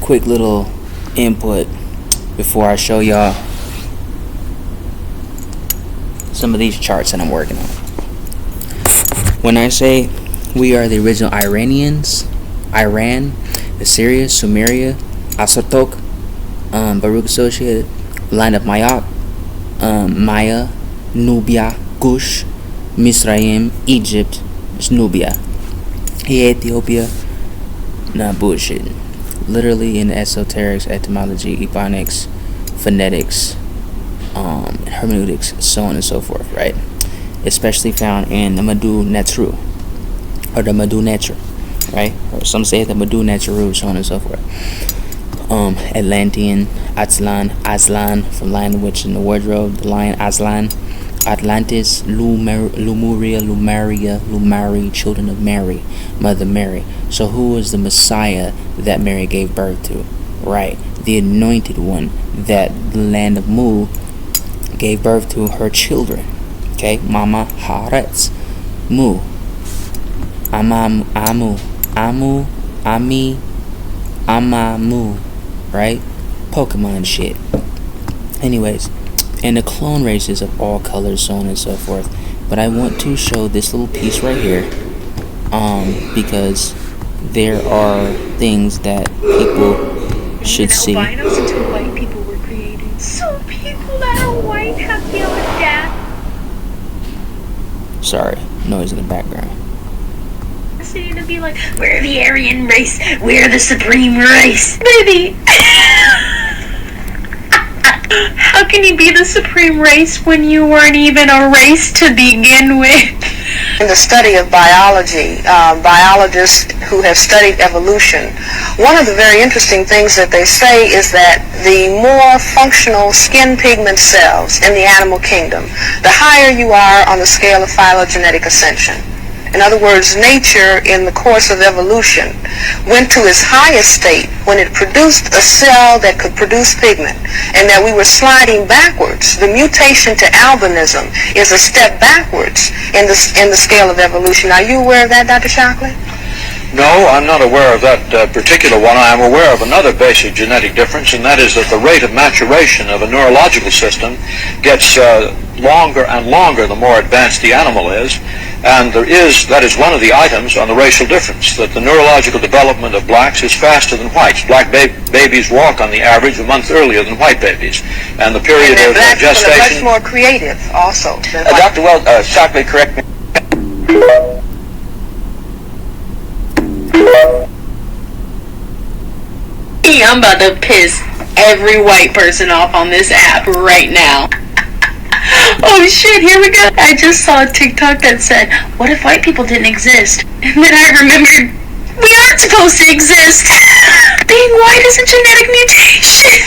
quick little input before I show y'all some of these charts that I'm working on. When I say we are the original Iranians, Iran, Assyria, Sumeria, Asatok, Baruch Associated, line of Mayak, Maya, Nubia, Kush, Misraim, Egypt, Nubia, Ethiopia. Not bullshit. Literally in esoterics, etymology, ebonics, phonetics, hermeneutics, so on and so forth, right? Especially found in the Madu Netru, or the Madu Netra, right? Or some say the Madu Netru, so on and so forth. Atlantean, Aslan, from Lion, the Witch, and the Wardrobe, the Lion, Aslan, Atlantis, Lemuria, Lumari, children of Mary, Mother Mary. So who was the Messiah that Mary gave birth to? Right, the anointed one that the land of Mu gave birth to her children. Okay, Mama Haaretz, Mu, Amu, Ami, Amamu, right? Pokemon shit. Anyways, and the clone races of all colors, so on and so forth. But I want to show this little piece right here, because there are things that people should see. Albinos until white people were created. So people that are white have the audacity. Sorry, noise in the background. To be like, we're the Aryan race, we're the supreme race, baby. How can you be the supreme race when you weren't even a race to begin with? In the study of biology, biologists who have studied evolution, one of the very interesting things that they say is that the more functional skin pigment cells in the animal kingdom, the higher you are on the scale of phylogenetic ascension. In other words, nature, in the course of evolution, went to its highest state when it produced a cell that could produce pigment, and that we were sliding backwards. The mutation to albinism is a step backwards in the scale of evolution. Are you aware of that, Dr. Shockley? No, I'm not aware of that particular one. I am aware of another basic genetic difference, and that is that the rate of maturation of a neurological system gets longer and longer the more advanced the animal is, and that is one of the items on the racial difference, that the neurological development of blacks is faster than whites. Black babies walk on the average a month earlier than white babies, and the period of gestation... Black people are much more creative also. Dr. Shockley, correct me. I'm about to piss every white person off on this app right now. Oh shit, here we go. I just saw a TikTok that said, what if white people didn't exist? And then I remembered, we aren't supposed to exist. Being white is a genetic mutation.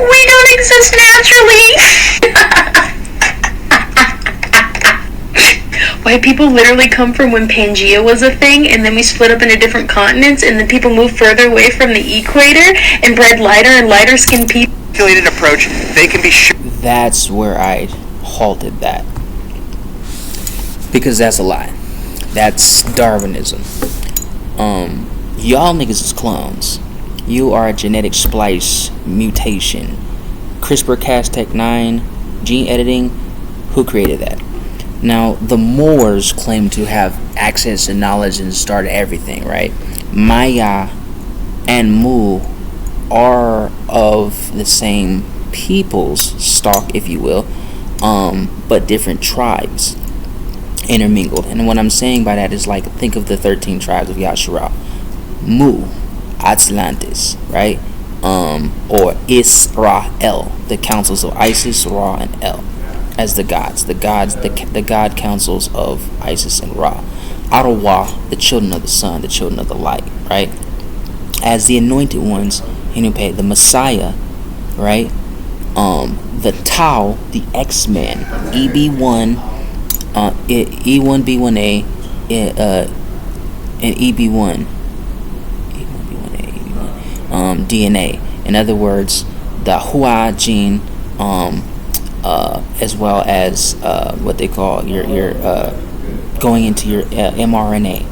We don't exist naturally. White people literally come from when Pangea was a thing, and then we split up into different continents, and then people moved further away from the equator and bred lighter and lighter skinned people. Approach, they can be sure. That's where I halted that, because that's a lie. That's Darwinism. Y'all niggas is clones. You are a genetic splice mutation. CRISPR-Cas9 gene editing. Who created that? Now, the Moors claim to have access to knowledge and started everything, right? Maya and Mu are of the same people's stock, if you will, but different tribes intermingled. And what I'm saying by that is, like, think of the 13 tribes of Yasharal. Mu, Atlantis, right? Or Israel, the councils of Isis, Ra, and El, as the god councils of Isis and Ra. Arawa, the children of the sun, the children of the light, right? As the anointed ones, the Messiah, right? The Tau, the X-Men, EB1, E1B1A, and EB1, DNA. In other words, the Hua gene, as well as what they call your going into your mRNA,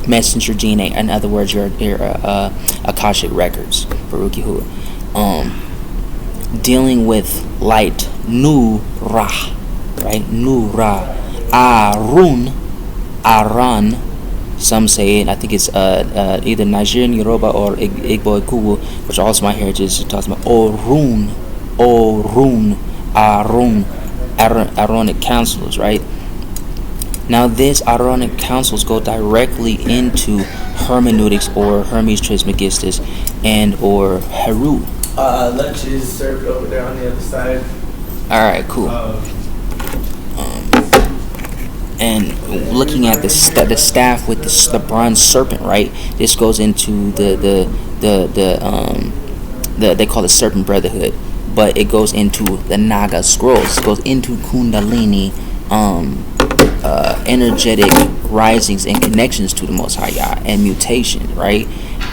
messenger gene, in other words, your Akashic records, Baruch Yahuwah. Dealing with light, Nu Ra, right? Nu Ra, Aran. Some say it. I think it's either Nigerian Yoruba or Igbo Ikubu, which also my heritage. It talks about Orun, Aaronic councils, right? Now, these Aaronic councils go directly into hermeneutics or Hermes Trismegistus and or Heru. Lunch is served over there on the other side. All right, cool. And looking at the staff with the bronze serpent, right? This goes into the they call it Serpent Brotherhood, but it goes into the Naga scrolls. It goes into Kundalini, energetic risings and connections to the Most High Yah and mutation, right?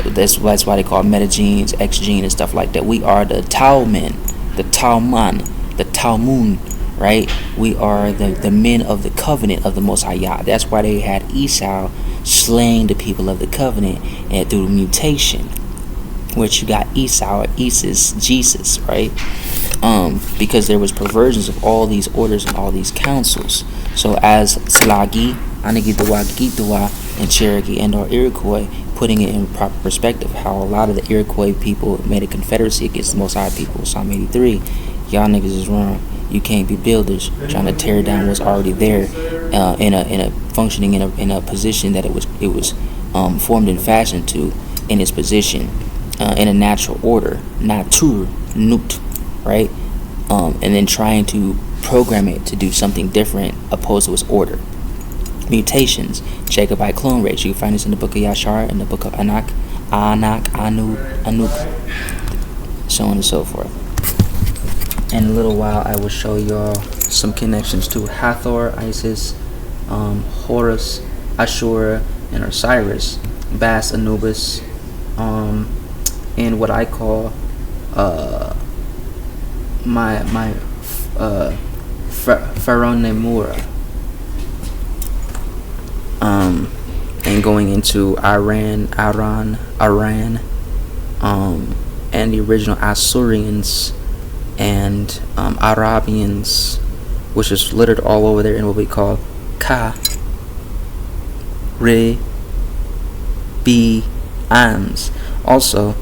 That's why they call metagenes, X gene, and stuff like that. We are the Tauman, the Talmun, right? We are the men of the covenant of the Most High Yah. That's why they had Esau slaying the people of the covenant and through mutation, which you got Esau, Isis, Jesus, right? Because there was perversions of all these orders and all these councils. So as Slagi, Anigitawa, Gitawa, and Cherokee and or Iroquois, putting it in proper perspective, how a lot of the Iroquois people made a confederacy against the Most High people. Psalm 83, y'all niggas is wrong. You can't be builders trying to tear down what's already there, in a functioning in a position that it was formed and fashioned to in its position, in a natural order, natur, nut, right? And then trying to program it to do something different opposed to its order. Mutations, Jacobite clone race. You can find this in the book of Yashar, in the book of Anak, Anu, Anuk, so on and so forth. In a little while, I will show y'all some connections to Hathor, Isis, Horus, Ashura, and Osiris, Bas, Anubis, and what I call my Pharaoh Nemura, and going into Aran, and the original Assyrians and Arabians, which is littered all over there in what we call Ka, Re, Bi, Ans. Also,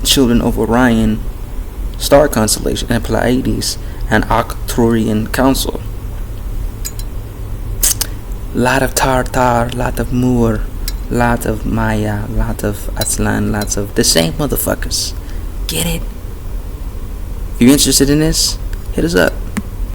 children of Orion, star constellation, and Pleiades, and Arcturian council. Lot of Tartar, lot of Moor, lot of Maya, lot of Aslan, lots of the same motherfuckers. Get it? If you're interested in this, hit us up.